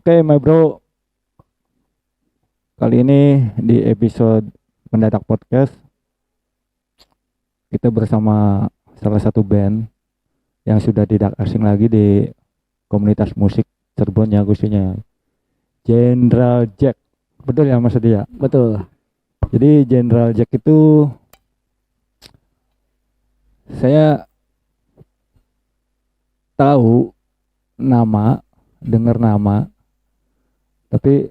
Oke, my bro, kali ini di episode Mendadak Podcast kita bersama salah satu band yang sudah tidak asing lagi di komunitas musik Cirebon ya khususnya, General Jack. Betul ya Mas Dia? Betul. Jadi General Jack itu saya tahu nama, dengar nama, tapi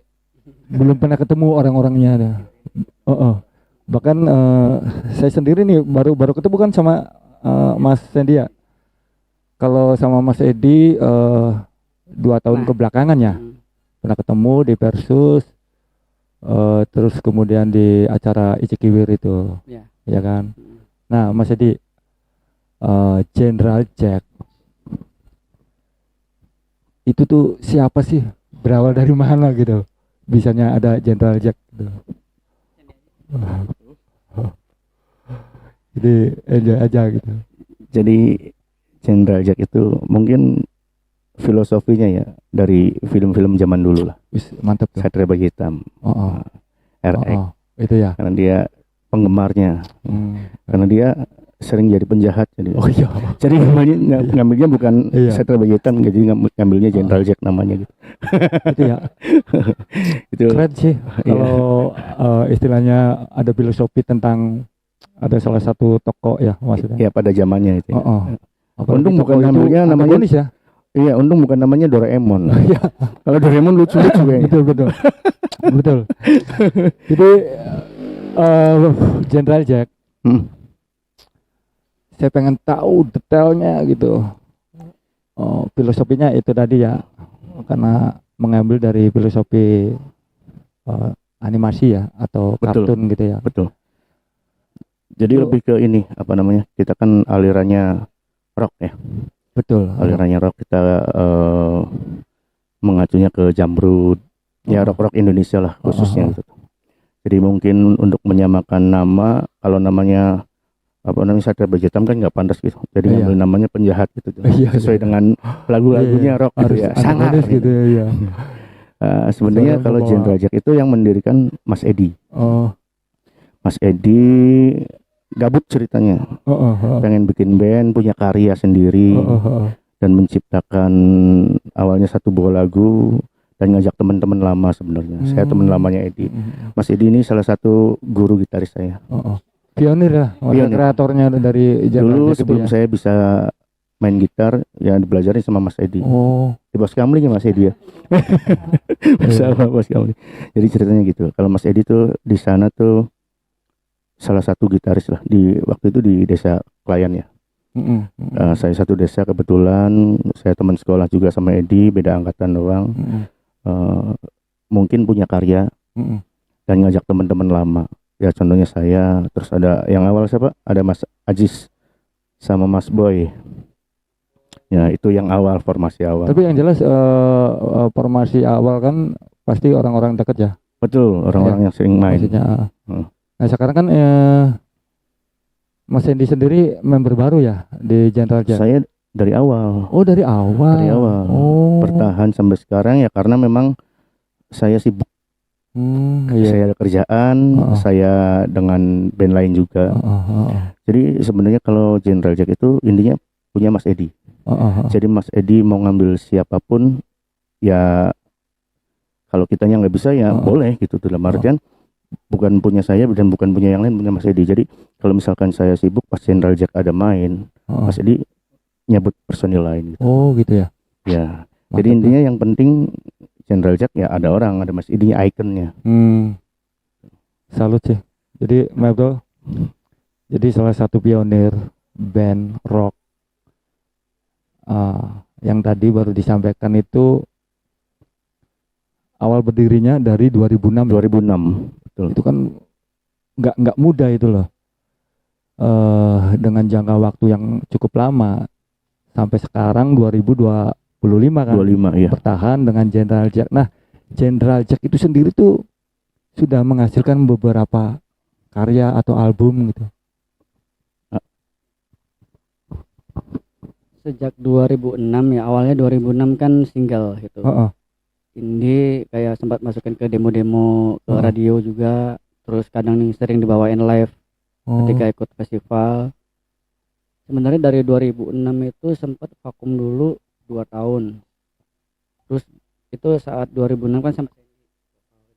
belum pernah ketemu orang-orangnya ada. Bahkan saya sendiri nih baru ketemu kan sama Mas Sandy ya. Kalau sama Mas Edi 2 tahun kebelakangan ya pernah ketemu di Versus, terus kemudian di acara Icikiwir itu, ya kan. Nah Mas Edi, General Jack itu tuh siapa sih? Berawal dari mana gitu? Bisanya ada General Jack gitu. Jadi enjoy aja gitu. Jadi General Jack itu mungkin filosofinya ya dari film-film zaman dulu lah. Wis, mantap tuh. Satria Baja Hitam, RX. Itu ya. Karena dia penggemarnya, karena dia sering jadi penjahat. Jadi, jadi ngambilnya bukan Satria Baja Hitam, jadi ngambilnya General Jack namanya gitu. Itu ya. Itu keren sih. Kalau istilahnya ada filosofi tentang ada salah satu tokoh ya maksudnya. Ya pada zamannya itu. Untung bukan namanya ya. Iya, untung bukan namanya Doraemon. Kalau Doraemon lucu-lucu ya. Betul. Jadi General Jack, saya pengen tahu detailnya gitu. Filosofinya itu tadi ya, karena mengambil dari filosofi animasi ya atau kartun gitu ya. Betul. Jadi lebih ke ini apa namanya? Kita kan alirannya rock ya. Betul. Alirannya rock, kita mengacunya ke Jamrud, ya rock Indonesia lah khususnya gitu. Jadi mungkin untuk menyamakan nama, kalau namanya apa namanya Satria Baja Hitam kan nggak pantas gitu. Jadi ngambil namanya penjahat gitu. Sesuai dengan lagu-lagunya rock gitu ya. Sangat gitu ya. Sebenarnya kalau General Jack itu yang mendirikan Mas Edi. Mas Edi gabut ceritanya, pengen bikin band, punya karya sendiri, dan menciptakan awalnya satu buah lagu dan ngajak teman-teman lama sebenarnya. Saya teman lamanya Edi. Mas Edi ini salah satu guru gitaris saya. Pionir ya, kreatornya dari dulu sebelum saya bisa main gitar, ya dipelajarin sama Mas Edi. Di Bos Kamling ya Mas Edi ya. Sama Bos Kamling. Jadi ceritanya gitu. Kalau Mas Edi tuh di sana tuh salah satu gitaris lah di waktu itu di desa Klayan ya. Saya satu desa kebetulan, saya teman sekolah juga sama Edi, beda angkatan doang. Mungkin punya karya dan ngajak teman-teman lama. Ya contohnya saya, terus ada yang awal siapa? Ada Mas Ajis sama Mas Boy. Ya itu yang awal, formasi awal. Tapi yang jelas formasi awal kan pasti orang-orang dekat ya. Betul, orang-orang yang sering main. Nah sekarang kan Mas Hendy sendiri member baru ya di General Jack? Saya dari awal. Dari awal. Dari awal. Bertahan sampai sekarang ya karena memang saya sibuk. Saya ada kerjaan, saya dengan band lain juga. Jadi sebenarnya kalau General Jack itu intinya punya Mas Edi. Jadi Mas Edi mau ngambil siapapun ya, kalau kitanya nggak bisa ya boleh gitu. Dalam artian bukan punya saya dan bukan punya yang lain, punya Mas Edi. Jadi kalau misalkan saya sibuk pas General Jack ada main, Mas Edi nyebut personil lain gitu. Gitu ya. Ya. Jadi intinya yang penting General Jack ya ada orang, ada Mas Edi ikonnya. Salut sih. Jadi Mabel jadi salah satu pionir band rock yang tadi baru disampaikan itu awal berdirinya dari 2006. 2006. Betul. Itu kan nggak mudah itu loh. Dengan jangka waktu yang cukup lama sampai sekarang 2025 kan. 25 ya. Bertahan dengan General Jack. Nah, General Jack itu sendiri tuh sudah menghasilkan beberapa karya atau album gitu. Sejak 2006 ya, awalnya 2006 kan single gitu. indie, kayak sempat masukin ke demo-demo ke Oh. radio juga, terus kadang nih sering dibawain live Oh. ketika ikut festival. Sebenarnya dari 2006 itu sempat vakum dulu 2 tahun. Terus itu saat 2006 kan sama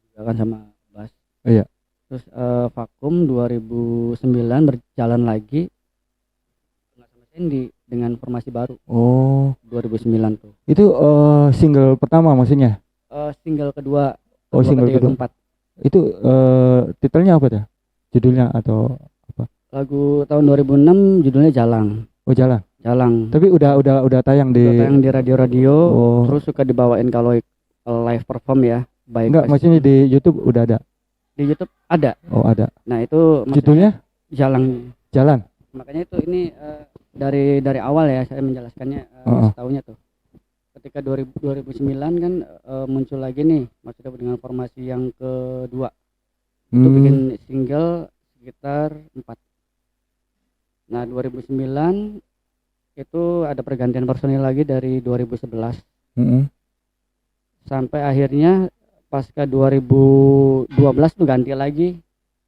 juga kan sama Bas. Iya. Terus vakum 2009 berjalan lagi nggak sama Sandy dengan formasi baru Oh. 2009 tuh. Itu single pertama maksudnya? Single kedua, Oh, single ketiga, kedua. keempat. Itu titelnya apa tuh? Judulnya atau Lagu tahun 2006 judulnya Jalang. oh Jalan. Jalang. Tapi udah tayang di Udah tayang di radio-radio, Oh. terus suka dibawain kalau live perform ya. Baik Enggak, maksudnya di YouTube udah ada. di YouTube ada. Oh, ada. Nah, itu maksudnya Judulnya Jalang. Jalan. Makanya itu ini dari awal ya saya menjelaskannya setahunya tuh. Ketika 2009 kan muncul lagi nih, maksudnya dengan formasi yang kedua. Itu bikin single sekitar 4. Nah, 2009 itu ada pergantian personil lagi dari 2011 sampai akhirnya pasca 2012 tuh ganti lagi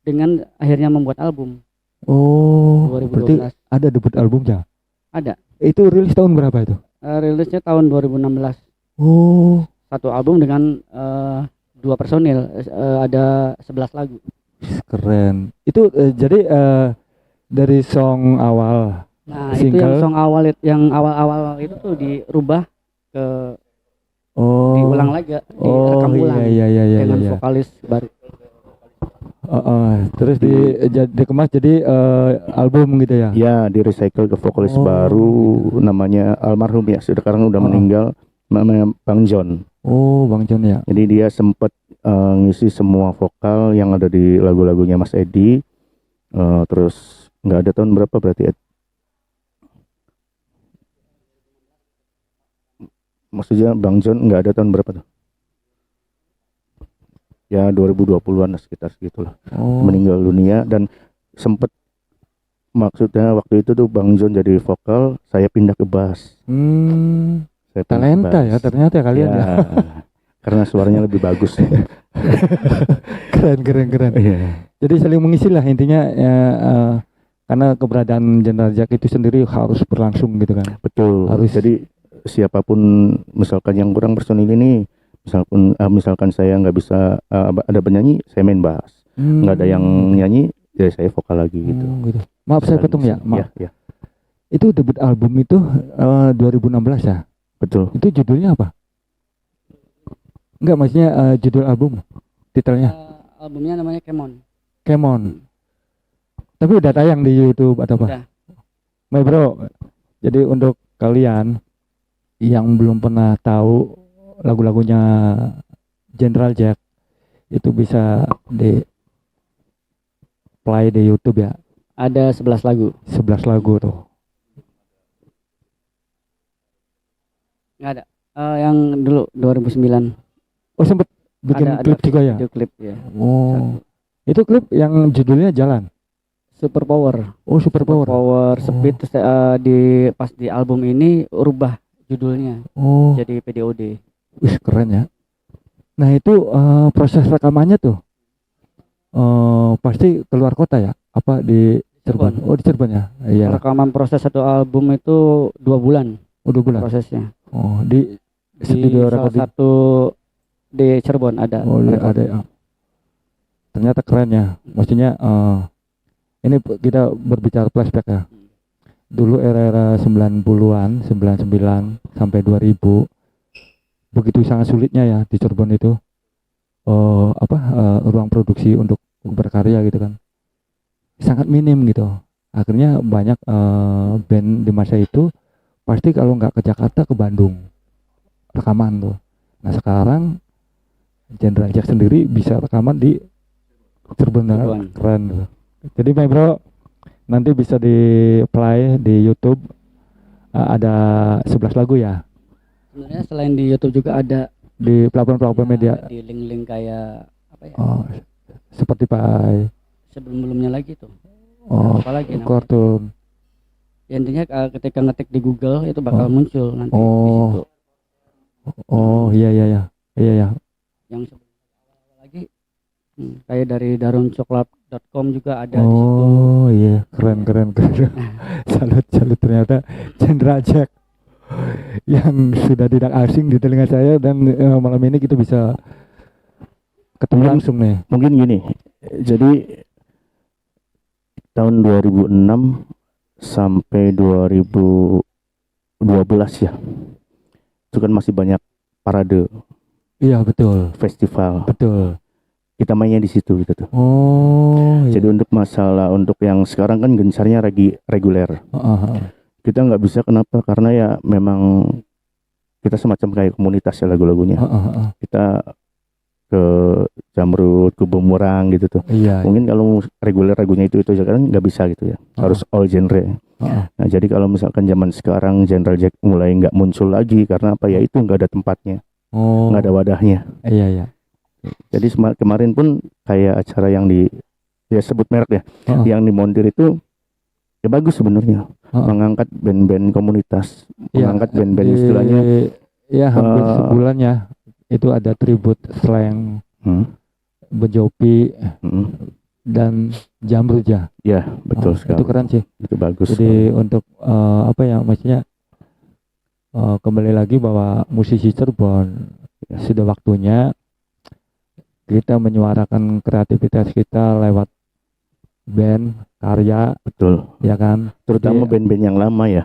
dengan akhirnya membuat album. Oh, berarti 2012 ada debut albumnya. ada. Itu rilis tahun berapa itu? Rilisnya tahun 2016. Oh, Satu album dengan 2 personil, ada 11 lagu. keren. Itu jadi dari song awal Nah, itu yang single. song yang awal-awal itu tuh dirubah ke Oh. diulang lagi, Oh, direkam ulang iya dengan iya. vokalis baru. Terus dikemas jadi album gitu ya. Ya, di recycle ke vokalis Oh, baru namanya almarhum ya, sekarang udah Oh. meninggal, namanya Bang John. Oh, Bang John ya. Jadi dia sempat ngisi semua vokal yang ada di lagu-lagunya Mas Edi. Terus nggak ada tahun berapa berarti? Maksudnya Bang John nggak ada tahun berapa tuh? Ya 2020-an sekitar segitulah. Oh. Meninggal dunia. Dan sempat, maksudnya waktu itu tuh Bang John jadi vokal, saya pindah ke bass. Saya pindah ke Talenta ya bass. ternyata kalian ya. Karena suaranya lebih bagus. Keren. Iya. Jadi saling mengisi lah intinya ya, karena keberadaan Jenderal Jack itu sendiri harus berlangsung gitu kan. Betul. Harus. Jadi siapapun misalkan yang kurang personil ini, misalkan saya nggak bisa ada penyanyi, saya main bass. Nggak ada yang nyanyi, ya saya vokal lagi gitu. Gitu. Maaf saya potong ya, maaf. Ya. Itu debut album itu 2016 ya. Betul. Itu judulnya apa? Enggak, maksudnya judul album, titelnya Albumnya namanya Kemon. Kemon. Tapi udah tayang di YouTube atau apa? Udah. My bro, jadi untuk kalian yang belum pernah tahu lagu-lagunya Jenderal Jack, itu bisa di play di YouTube ya. Ada 11 lagu. 11 lagu tuh. Nggak ada. Yang dulu 2009 Oh, sempet bikin ada klip juga ya? video klip ya. Oh, itu klip yang judulnya Jalan. Super Power. Oh, Super Power. Power Speed. Terus, pas di album ini rubah judulnya Oh, jadi PDOD. wih keren ya. Nah itu proses rekamannya tuh pasti keluar kota ya? Apa di Cirebon? Oh, di Cirebon ya? Iya. Rekaman proses satu album itu 2 bulan Oh, 2 bulan. prosesnya. Oh, di Di studio salah recording. satu di Cirebon ada. Oh, iya, ada ya. Ternyata keren ya. Maksudnya ini kita berbicara flashback ya. Dulu era-era 90-an, 99 sampai 2000 begitu sangat sulitnya ya di Cirebon itu ruang produksi untuk berkarya gitu kan. Sangat minim gitu. Akhirnya banyak band di masa itu pasti kalau nggak ke Jakarta ke Bandung rekaman tuh. Nah, sekarang Jenderal Jack sendiri bisa rekaman di Cirebon. Keren tuh. Jadi my bro nanti bisa di play di YouTube ada 11 lagu ya. Sebenarnya selain di YouTube juga ada Di platform-platform media. di link-link kayak apa ya? Oh, seperti Pai. Sebelum-belumnya lagi tuh. Oh, Apa lagi namanya? kartun. Ya, intinya ketika ngetik di Google itu bakal Oh. muncul nanti di Oh. situ. Oh, iya. Iya ya. Yang sebelum awal lagi kayak dari daruncoklat.com juga ada di situ. Oh iya, keren. Salut ternyata Chandra Jack yang sudah tidak asing di telinga saya, dan malam ini kita bisa ketemu Mungkin- langsung nih. Mungkin gini, jadi tahun 2006 sampai 2012 ya, itu kan masih banyak parade Iya betul, festival, betul. kita mainnya di situ gitu tuh. Oh iya. Jadi untuk masalah untuk yang sekarang kan gencarnya reguler, kita nggak bisa. Kenapa? Karena ya memang kita semacam kayak komunitas ya lagu-lagunya. Kita ke Jamrud, ke Bumerang gitu tuh. Iya. Mungkin kalau reguler lagunya itu aja kan nggak bisa gitu ya. Harus all genre. Nah jadi kalau misalkan zaman sekarang General Jack mulai nggak muncul lagi karena apa ya, itu nggak ada tempatnya, Oh. nggak ada wadahnya. Iya. Jadi kemarin pun kayak acara yang ya sebut merek ya, yang di Montir itu ya bagus sebenarnya, mengangkat band-band komunitas, mengangkat band-band istilahnya. Ya hampir sebulan ya, itu ada tribut slang, Bejopi dan Jamrud ya. Ya betul sekali. Itu keren sih. Itu bagus. Jadi untuk apa ya, maksudnya kembali lagi bahwa musisi Cirebon sudah waktunya kita menyuarakan kreativitas kita lewat band, karya, Betul. ya kan? Terutama Jadi, band-band yang lama ya,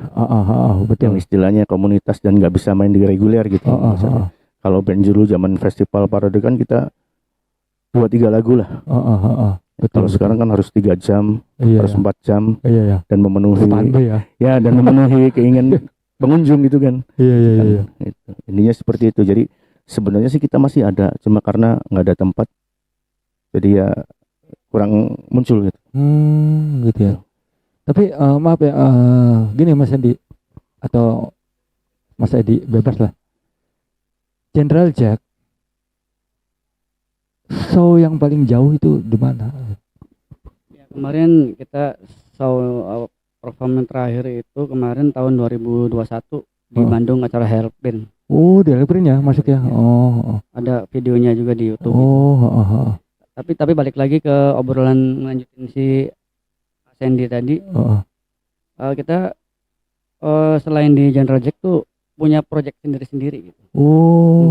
betul. yang istilahnya komunitas dan nggak bisa main di reguler gitu. Misalnya. Kalau band dulu zaman festival parade kan kita 2-3 lagu lah. Betul. Kalau sekarang kan harus 3 jam, Iya, harus 4 jam, iya. dan memenuhi Standby ya. dan memenuhi keinginan pengunjung gitu kan. Iya. Gitu. Intinya seperti itu. Jadi sebenarnya sih kita masih ada, cuma karena nggak ada tempat, jadi ya kurang muncul gitu. Gitu ya. Tapi maaf ya, gini Mas Andi atau Mas Edi, bebas lah. General Jack show yang paling jauh itu di mana? Ya, kemarin kita show performance terakhir itu kemarin tahun 2021 di Bandung, acara Hairpin. Oh, di Hairpin ya masuk ya. Ada videonya juga di YouTube. Tapi balik lagi ke obrolan lanjutin si Sandy tadi. Kita selain di General Jack tuh punya project sendiri-sendiri gitu.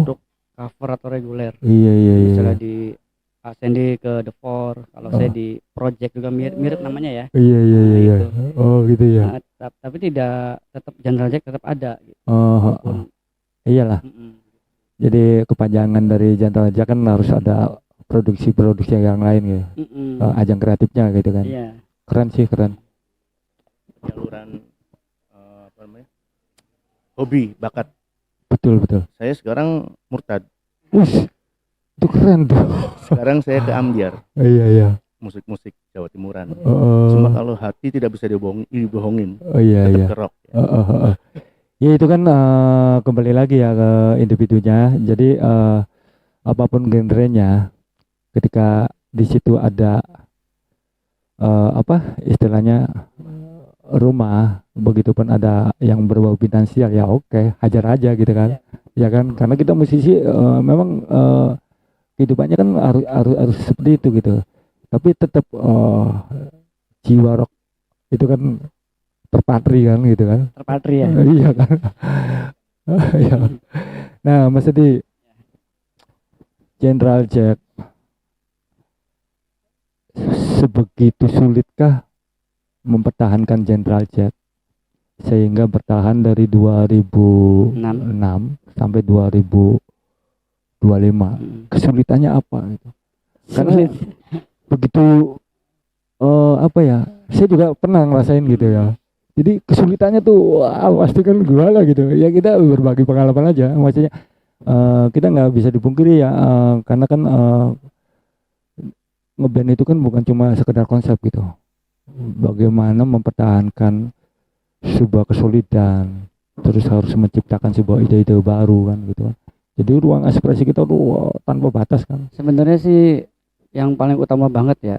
Untuk cover atau reguler. Iya. Misalnya di Sandy ke The Four, kalau saya di project juga mirip namanya ya. Iya. Gitu. Oh gitu ya. Nah, tapi tidak, tetap General Jack tetap ada gitu. Iyalah. Jadi kepanjangan dari General Jack kan harus ada produksi yang lain gitu. Ajang kreatifnya gitu kan. Iya. Keren sih, keren. Jaluran apa namanya? Hobi, bakat. Betul. Saya sekarang murtad. Itu keren tuh. Sekarang saya ke Ambyar. Iya. Musik Jawa Timuran. Cuma kalau hati tidak bisa dibohongin. Tetap ke rock. Ya itu kan kembali lagi ya ke individunya. Jadi apapun genrenya, ketika di situ ada apa istilahnya rumah, begitupun ada yang berbau finansial, ya oke, hajar aja gitu kan. Ya kan, karena kita musisi memang kehidupannya kan harus seperti itu gitu. Tapi tetap jiwa rock itu kan terpatri kan gitu kan. Terpatri ya. Iya kan. Iya. Nah, Mas Edi, General Jack sebegitu sulitkah mempertahankan General Jack sehingga bertahan dari 2006 sampai 2025? Kesulitannya apa gitu? Karena begitu apa ya, saya juga pernah ngerasain gitu ya. Jadi kesulitannya tuh pasti kan gimana gitu ya, kita berbagi pengalaman aja. Maksudnya kita nggak bisa dipungkiri ya, karena kan ngeband itu kan bukan cuma sekedar konsep gitu. Bagaimana mempertahankan sebuah kesolidan, terus harus menciptakan sebuah ide-ide baru kan gitu kan. Jadi ruang ekspresi kita tuh tanpa batas kan. Sebenarnya sih yang paling utama banget ya,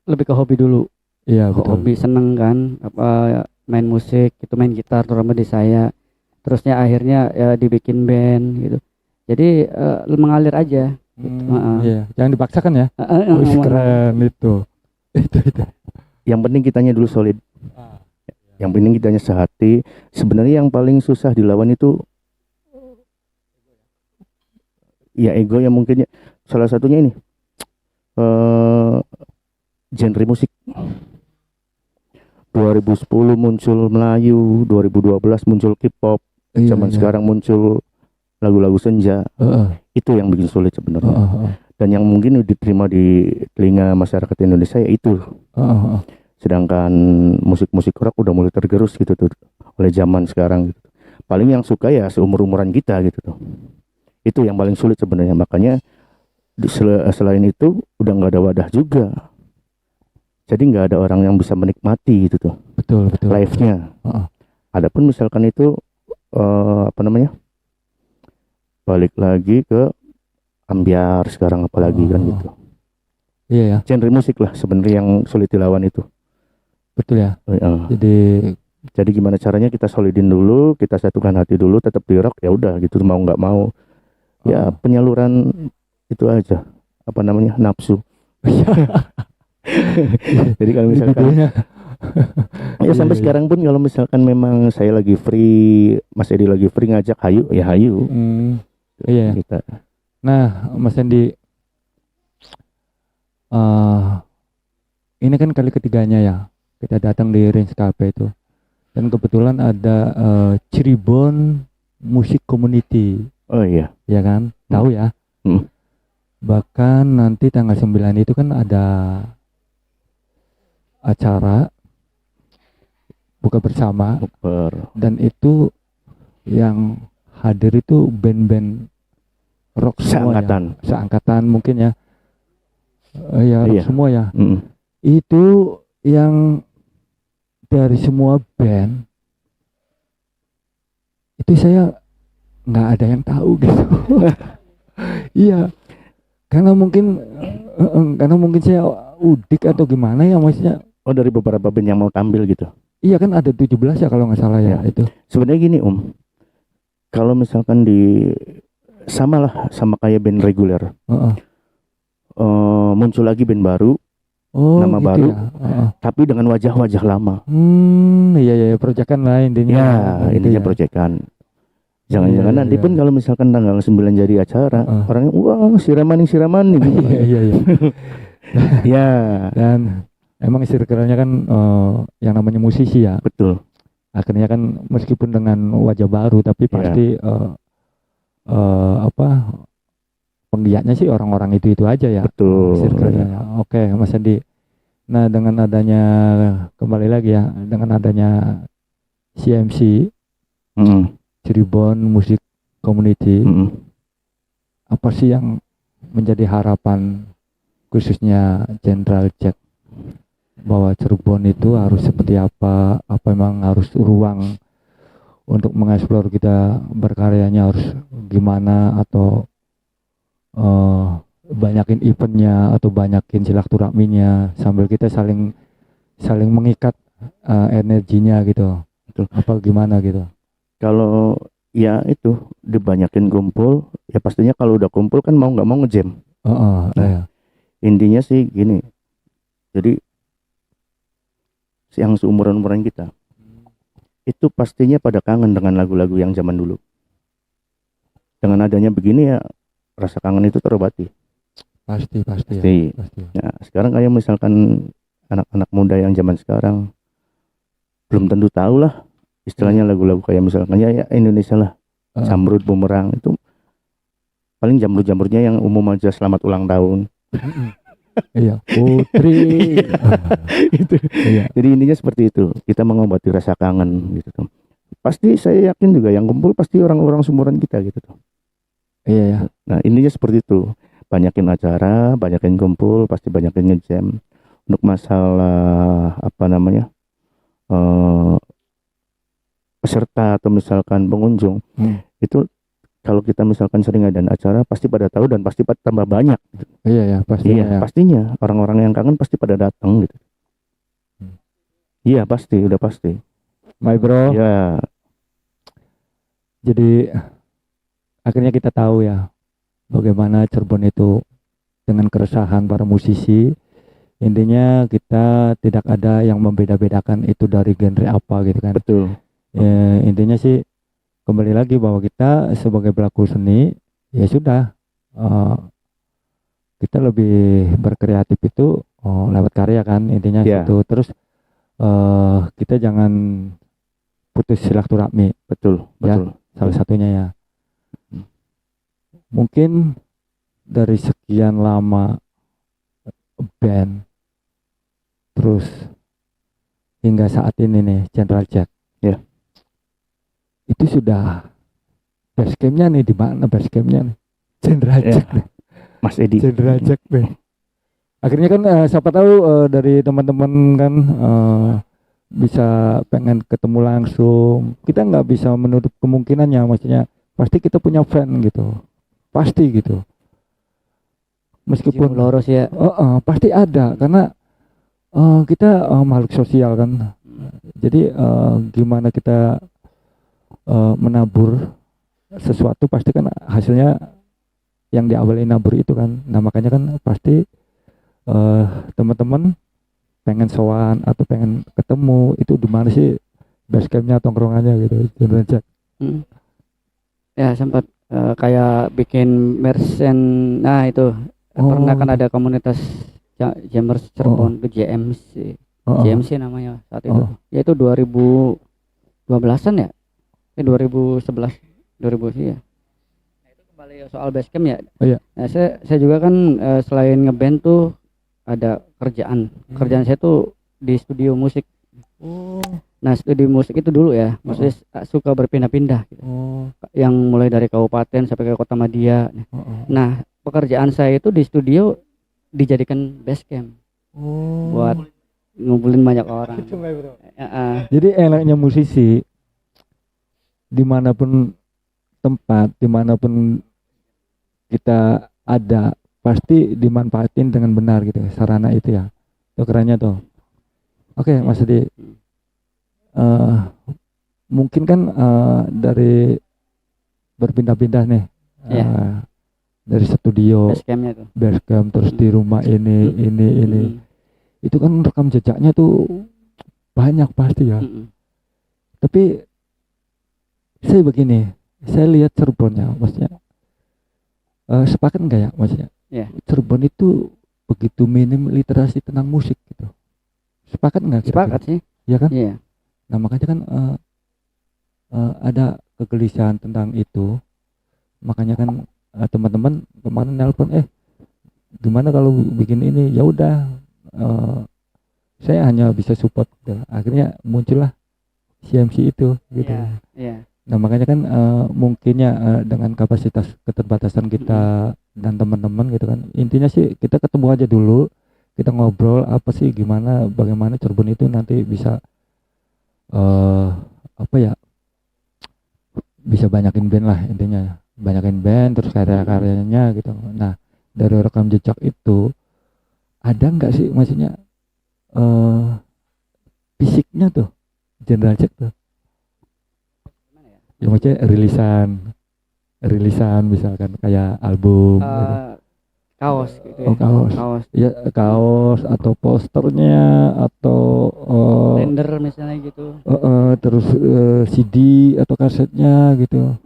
lebih ke hobi dulu. Iya betul. Hobi, seneng kan, apa main musik, itu main gitar terutama di saya. Terusnya akhirnya ya dibikin band gitu. Jadi mengalir aja. Iya, jangan dipaksakan ya. Wih, keren itu. Itu. Yang penting kitanya dulu solid. Yang penting kitanya sehati. Sebenarnya yang paling susah dilawan itu ya ego, yang mungkin salah satunya ini genre musik. 2010 muncul Melayu, 2012 muncul K-pop, zaman sekarang muncul lagu-lagu senja. Itu yang bikin sulit sebenarnya. Dan yang mungkin diterima di telinga masyarakat Indonesia ya itu. Sedangkan musik-musik rock udah mulai tergerus gitu tuh oleh zaman sekarang gitu. Paling yang suka ya seumur-umuran kita gitu tuh. Itu yang paling sulit sebenarnya. Makanya selain itu udah nggak ada wadah juga. Jadi nggak ada orang yang bisa menikmati gitu tuh. Betul. Live-nya. Adapun misalkan itu balik lagi ke ambiar sekarang apalagi kan gitu. Iya ya. Genre musik lah sebenarnya yang sulit dilawan itu. Betul ya. Jadi gimana caranya kita solidin dulu, kita satukan hati dulu, tetap di rock ya udah gitu, mau nggak mau. Ya penyaluran itu aja, nafsu. Jadi kalau misalkan ya sampai sekarang pun kalau misalkan memang saya lagi free, Mas Edi lagi free ngajak hayu ya hayu. Iya. Kita. Nah, Mas Edi, ini kan kali ketiganya ya kita datang di Range Cafe itu, dan kebetulan ada Cirebon Music Community. Oh iya. Ya kan, tahu ya. Bahkan nanti tanggal 9 itu kan ada acara buka bersama. Dan itu yang hadir itu band-band rock semua seangkatan mungkin ya. Ya rock semua ya. Itu yang dari semua band itu saya nggak ada yang tahu gitu. Iya, karena mungkin saya udik atau gimana ya, maksudnya. Oh, dari beberapa band yang mau tampil gitu. Iya kan ada 17 ya kalau nggak salah ya itu. Sebenarnya gini kalau misalkan sama kayak band reguler, muncul lagi band baru, nama gitu baru, tapi dengan wajah-wajah lama. Iya, proyekan lah intinya. Ya, intinya proyekan. Jangan-jangan nanti pun kalau misalkan tanggal 9 jadi acara, orangnya wah siramani gitu. Iya. Ya. Dan emang circle-nya kan yang namanya musisi ya. Betul. Akhirnya kan meskipun dengan wajah baru tapi pasti penggiatnya sih orang-orang itu aja ya. Betul. Circle-nya. Oke, Mas Andi. Nah, dengan adanya kembali lagi ya, dengan adanya CMC Cirebon Music Community, apa sih yang menjadi harapan khususnya Jenderal Jack bahwa Cirebon itu harus seperti apa memang harus ruang untuk mengeksplor kita berkaryanya harus gimana, atau banyakin eventnya atau banyakin silaturahminya sambil kita saling mengikat energinya gitu. Betul. Apa gimana gitu. Kalau ya itu dibanyakin kumpul, ya pastinya kalau udah kumpul kan mau nggak mau ngejam. Intinya sih gini, jadi yang seumuran-umuran kita itu pastinya pada kangen dengan lagu-lagu yang zaman dulu. Dengan adanya begini ya rasa kangen itu terobati. Pasti. Nah, sekarang kayak misalkan anak-anak muda yang zaman sekarang belum tentu tahu lah istilahnya lagu-lagu kayak misalkan ya Indonesia lah, Zamrud, Bumerang, itu paling jamrut-jamrutnya yang umum aja, selamat ulang tahun. Iya, Putri. Itu. Iya. Jadi intinya seperti itu, kita mengobati rasa kangen gitu tuh. Pasti saya yakin juga yang kumpul pasti orang-orang seumuran kita gitu tuh. Iya ya. Nah intinya seperti itu, banyakin acara, banyakin kumpul, pasti banyakin ngejam. Untuk masalah peserta atau misalkan pengunjung, itu kalau kita misalkan sering ada acara pasti pada tahu dan pasti tambah banyak gitu. Iya pastinya. Iya, pastinya orang-orang yang kangen pasti pada datang gitu. Iya pasti, udah pasti. My bro. Ya. Jadi akhirnya kita tahu ya bagaimana Cirebon itu dengan keresahan para musisi. Intinya kita tidak ada yang membeda-bedakan itu dari genre apa gitu kan. Betul. Ya, intinya sih kembali lagi bahwa kita sebagai pelaku seni ya sudah, eh, kita lebih berkreatif itu lewat karya kan, intinya Ya. gitu. Terus kita jangan putus silaturahmi, Betul, Ya. betul. salah satunya ya. Mungkin dari sekian lama band, terus hingga saat ini nih General Jack, Ya. itu sudah base campnya nih, di mana base campnya nih General Ya. Jack nih. Mas Edi. General Jack nih. Akhirnya kan siapa tahu dari teman-teman kan bisa pengen ketemu langsung. Kita nggak bisa menutup kemungkinannya, maksudnya pasti kita punya fan gitu, pasti gitu. Meskipun Loros ya. pasti ada karena kita makhluk sosial kan. Jadi gimana kita menabur sesuatu pasti kan hasilnya yang diawali nabur itu kan. Nah makanya kan pasti teman-teman pengen sowan atau pengen ketemu itu di mana sih base campnya, tongkrongannya gitu. General Jack. Ya sempat kayak bikin mercen. Nah itu pernah kan ada komunitas Jammers Cirebon, itu JMC. JMC namanya saat itu. Ya itu 2012-an ya. 2011 2000 sih ya. Nah itu kembali soal basecamp ya. Iya. Nah saya juga kan selain ngeband tuh ada kerjaan. Kerjaan saya tuh di studio musik. Nah studio musik itu dulu ya, maksudnya suka berpindah-pindah gitu. Yang mulai dari kabupaten sampai ke kota Madia. Nah pekerjaan saya itu di studio dijadikan basecamp buat ngumpulin banyak orang. Jadi enaknya musisi dimanapun tempat, dimanapun kita ada, pasti dimanfaatin dengan benar gitu sarana itu ya. Itu kerennya tuh. Oke, Mas Edi. Mungkin kan dari berpindah-pindah nih. Dari studio Basecampnya tuh. basecamp terus di rumah ini. Itu kan rekam jejaknya tuh banyak pasti ya. Tapi saya begini, saya lihat Cirebonnya, maksudnya sepakat nggak ya, maksudnya Cirebon itu begitu minim literasi tentang musik gitu. Sepakat nggak? Sepakat sih. Ya kan? Iya. Nah makanya kan ada kegelisahan tentang itu. Makanya kan teman-teman kemarin nelpon, gimana kalau bikin ini? Ya udah, saya hanya bisa support. Akhirnya muncullah CMC itu gitu. Iya. Nah makanya kan mungkinnya dengan kapasitas keterbatasan kita dan teman-teman gitu kan, intinya sih kita ketemu aja dulu, kita ngobrol apa sih, gimana, bagaimana Cirebon itu nanti bisa bisa banyakin band lah, intinya banyakin band terus karya-karyanya gitu. Nah dari rekam jejak itu ada nggak sih maksudnya fisiknya tuh General Jack tuh ya, maksudnya rilisan misalkan kayak album gitu. Kaos gitu ya. Kaos ya, kaos atau posternya atau Tender misalnya gitu. terus CD atau kasetnya gitu.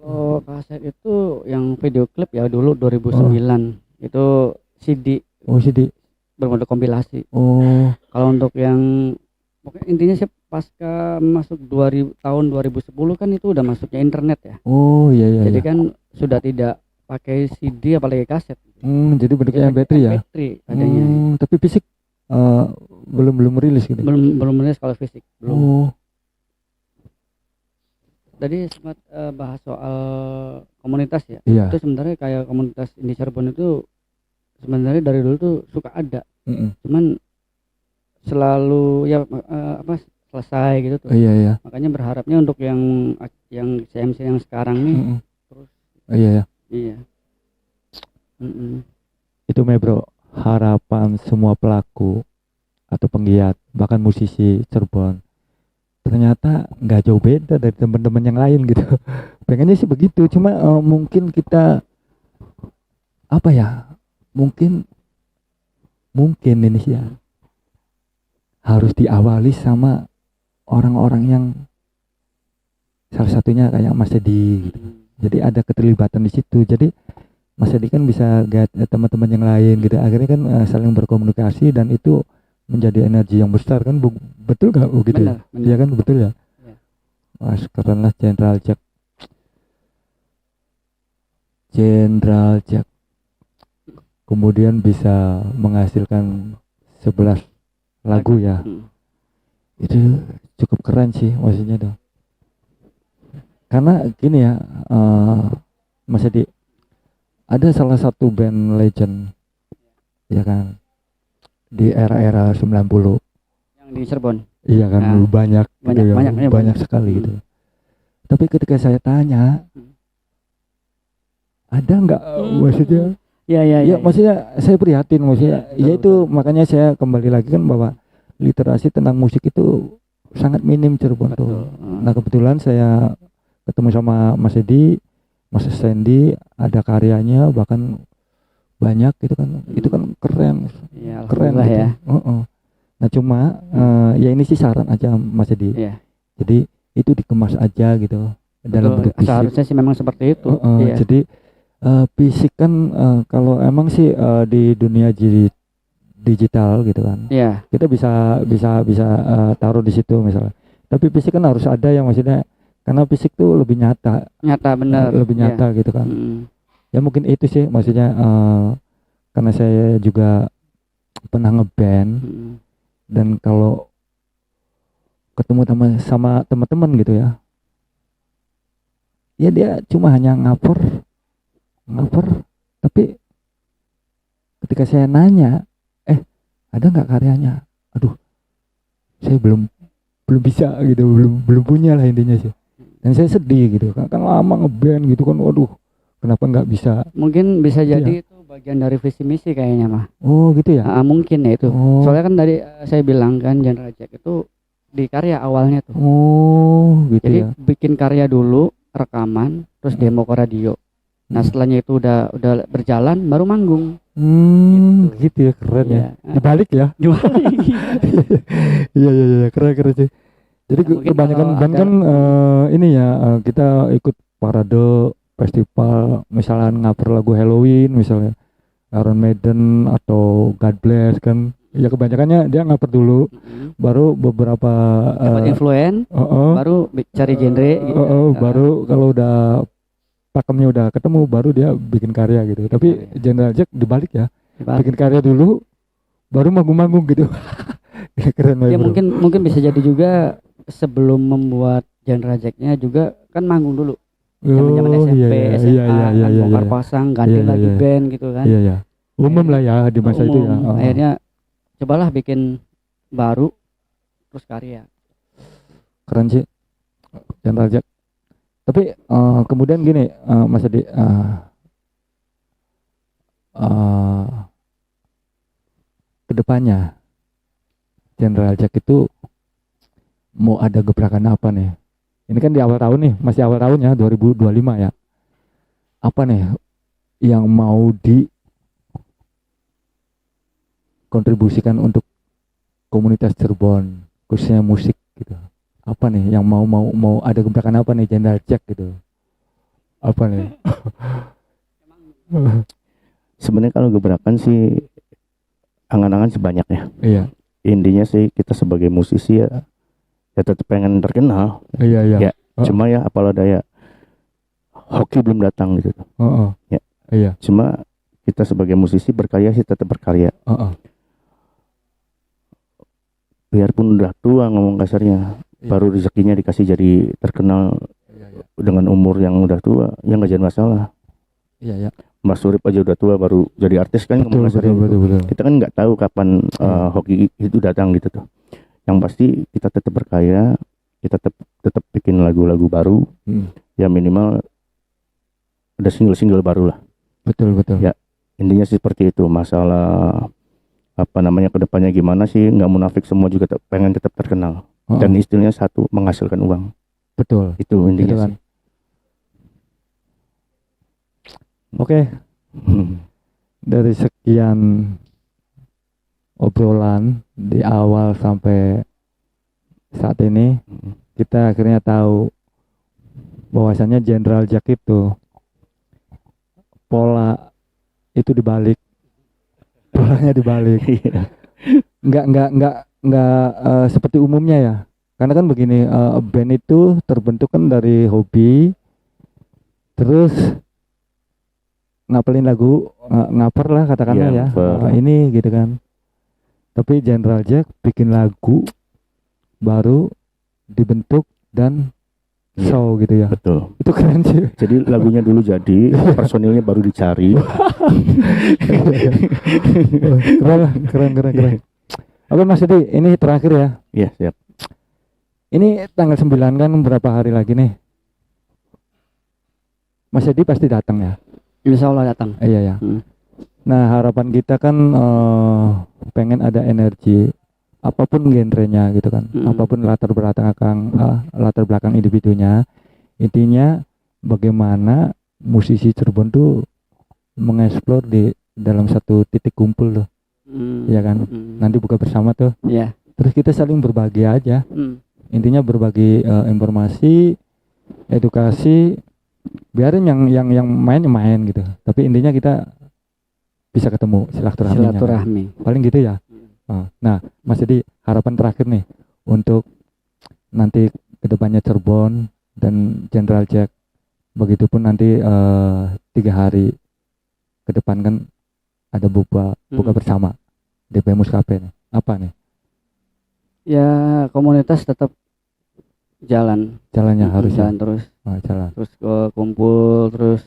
Kalau kaset itu yang video klip ya dulu 2009 itu CD. CD berbentuk kompilasi. Kalau untuk yang pokoknya intinya sih pasca masuk tahun 2010 kan itu udah masuknya internet ya. Iya. Jadi kan sudah tidak pakai CD apalagi kaset. Jadi bentuknya MP3 ya. MP3 adanya. Tapi fisik belum rilis gitu. Belum rilis kalau fisik. Belum. Tadi sempat bahas soal komunitas ya. Iya. Itu sebenarnya kayak komunitas Indie Cirebon itu sebenarnya dari dulu tuh suka ada. Cuman selalu ya selesai gitu tuh. Iya. Makanya berharapnya untuk yang CMC yang sekarang nih terus. Iya. Itu bro, harapan semua pelaku atau penggiat bahkan musisi Cirebon ternyata nggak jauh beda dari teman-teman yang lain gitu. Pengennya sih begitu, cuma mungkin kita apa ya, mungkin ini sih ya, harus diawali sama orang-orang yang salah satunya kayak Mas Edi gitu. Jadi ada keterlibatan di situ. Jadi Mas Edi kan bisa get teman-teman yang lain gitu. Akhirnya kan saling berkomunikasi dan itu menjadi energi yang besar kan. Betul gak begitu ya? Benar. Iya kan, betul ya. Iya. Wah, keren lah Jenderal Jack. Kemudian bisa menghasilkan 11 lagu ya. Itu cukup keren sih maksudnya dong. Karena gini ya, Mas Edi, ada salah satu band legend ya kan di era-era 90. Yang di Cirebon. Iya kan, Nah, banyak gitu ya, banyak banyak sekali gitu. Tapi ketika saya tanya, ada nggak maksudnya? Ya. Maksudnya saya prihatin maksudnya. Betul, Ya itu makanya saya kembali lagi kan bahwa literasi tentang musik itu sangat minim Cirebon tuh. Nah kebetulan saya ketemu sama Mas Edi, Mas Sandy, ada karyanya bahkan banyak gitu kan. Itu kan keren, Ya, keren alhamdulillah gitu. ya. Nah cuma ya ini sih saran aja Mas Edi. Iya. Jadi itu dikemas aja gitu dalam bentuk fisik. Seharusnya sih memang seperti itu. Iya. Jadi fisik kan kalau emang sih di dunia digital gitu kan. Iya. Kita bisa taruh di situ misalnya. Tapi fisik kan harus ada yang maksudnya, karena fisik tuh lebih nyata, Benar. lebih nyata gitu kan. Ya mungkin itu sih maksudnya, karena saya juga pernah ngeband dan kalau ketemu sama teman-teman gitu ya, ya dia cuma hanya ngaper, tapi ketika saya nanya, ada nggak karyanya? Aduh, saya belum bisa gitu, belum punya lah intinya sih. Dan saya sedih gitu kan lama ngeband gitu kan, waduh, kenapa nggak bisa? Mungkin bisa Iya. jadi itu bagian dari visi misi kayaknya mah. Oh gitu ya? Mungkin ya itu. Oh, Soalnya kan tadi saya bilang kan General Jack itu di karya awalnya tuh. oh gitu Jadi ya. bikin karya dulu, rekaman, terus demo ke radio. Nah setelahnya itu udah berjalan, baru manggung. Gitu ya, keren ya. Iya. Dibalik ya. Iya, keren sih. Jadi Ya, mungkin kebanyakan kalau band ada- kan ini ya, kita ikut parade festival, misalnya ngaper lagu Halloween misalnya, Iron Maiden atau God Bless kan. Ya kebanyakannya dia ngaper dulu, baru beberapa Dapat influen, baru cari genre gitu. baru kalau udah pakemnya udah ketemu, baru dia bikin karya gitu. Tapi General Jack dibalik ya, bikin karya dulu, baru manggung-manggung gitu. Keren Ya bro. mungkin bisa jadi juga sebelum membuat General Jack-nya juga kan manggung dulu. Zaman-zaman SMP, SMA, kan bongkar pasang, ganti Iya, lagi iya. band gitu kan. Iya. Umum lah ya di masa itu ya. Umum. Akhirnya cobalah bikin baru terus karya. Keren sih General Jack. Tapi kemudian gini, Mas Adi, kedepannya General Jack itu mau ada gebrakan apa nih? Ini kan di awal tahun nih, masih awal tahun ya, 2025 ya. Apa nih yang mau dikontribusikan untuk komunitas Cirebon, khususnya musik gitu? Apa nih yang mau ada gebrakan apa nih General Jack gitu? Apa nih? Sebenarnya kalau gebrakan sih angan-angan sih banyak ya. Iya. Intinya sih kita sebagai musisi ya tetap pengen terkenal. Iya. Ya, cuma ya apalah daya hoki belum datang gitu. Ya. Iya. Cuma kita sebagai musisi berkarya sih tetap berkarya. Biarpun udah tua ngomong kasarnya, baru rezekinya dikasih jadi terkenal dengan umur yang udah tua, ya nggak jadi masalah. Iya. Mas Surip aja udah tua baru jadi artis kan ngomong kasarnya. Betul. Kita kan nggak tahu kapan hoki itu datang gitu tuh. Yang pasti kita tetap berkarya, kita tetap bikin lagu-lagu baru. Ya minimal ada single baru lah. Betul. Ya intinya sih seperti itu. Masalah apa namanya kedepannya gimana sih, nggak munafik, semua juga pengen tetap terkenal. dan istilahnya satu menghasilkan uang. Betul. Itu Gitu intinya kan. sih. Oke, dari sekian obrolan di awal sampai saat ini, kita akhirnya tahu bahwasannya Jenderal Jack itu pola itu dibalik, polanya dibalik. Iya. Nggak seperti umumnya ya. Karena kan begini, band itu terbentuk kan dari hobi, terus ngapelin lagu, ngaper lah katakanlah Iya, ya, ngaper. ini gitu kan. Tapi General Jack bikin lagu baru dibentuk dan Iya, show gitu ya. betul. Itu keren sih. Jadi lagunya dulu jadi, personilnya baru dicari. Keren. Oke Mas Edi, ini terakhir ya. Iya, siap. Ini tanggal 9 kan berapa hari lagi nih? Mas Edi pasti datang ya? Insya Allah datang. Iya ya. Nah harapan kita kan pengen ada energi apapun genrenya gitu kan, apapun latar belakang individunya, intinya bagaimana musisi Cirebon tuh mengeksplor di dalam satu titik kumpul tuh, ya kan, nanti buka bersama tuh, Iya. terus kita saling berbagi aja, intinya berbagi informasi, edukasi, biarin yang main gitu, tapi intinya kita bisa ketemu silaturahmi. Paling gitu ya. Nah, Mas Edi, harapan terakhir nih untuk nanti kedepannya Cirebon dan General Jack, begitupun nanti 3 hari ke depan kan ada buka bersama DP Muskape nih. Apa nih? Ya komunitas tetap Jalannya harus jalan terus. Jalan. Terus kumpul terus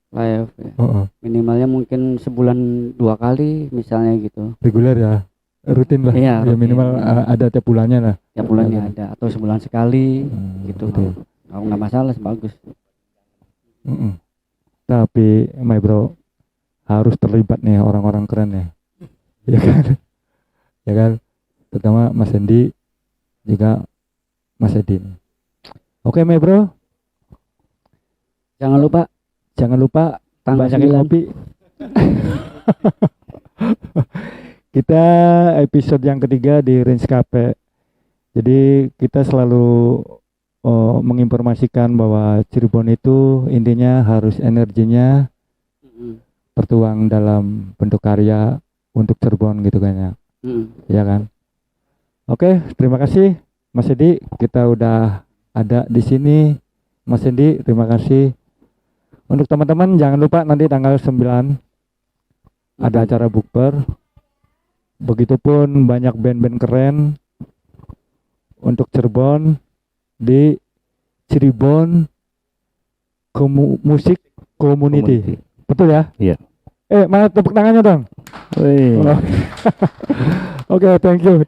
live ya. Minimalnya mungkin sebulan 2 kali misalnya gitu. Reguler ya. Rutin lah. Iya, Ya minimal ada tiap bulannya lah. Tiap bulannya ada atau sebulan sekali gitu. Betul. Kalau nggak masalah bagus. Tapi my bro harus terlibat nih orang-orang keren ya. Ya kan? Ya kan? Terutama Mas Endi juga Mas Edin. Oke my bro, Jangan lupa tanggal banyakin 9. kopi. Kita episode yang ketiga di Range Cafe. Jadi kita selalu menginformasikan bahwa Cirebon itu intinya harus energinya tertuang dalam bentuk karya untuk Cirebon gitu kan ya. Ya kan? Oke, terima kasih Mas Edi, kita udah ada di sini. Mas Edi, terima kasih. Untuk teman-teman jangan lupa nanti tanggal 9 ada acara bukber. Begitupun banyak band-band keren untuk Cirebon di Cirebon Musik Community. Betul ya? Iya. Mana tepuk tangannya dong? Wih. Oke, thank you.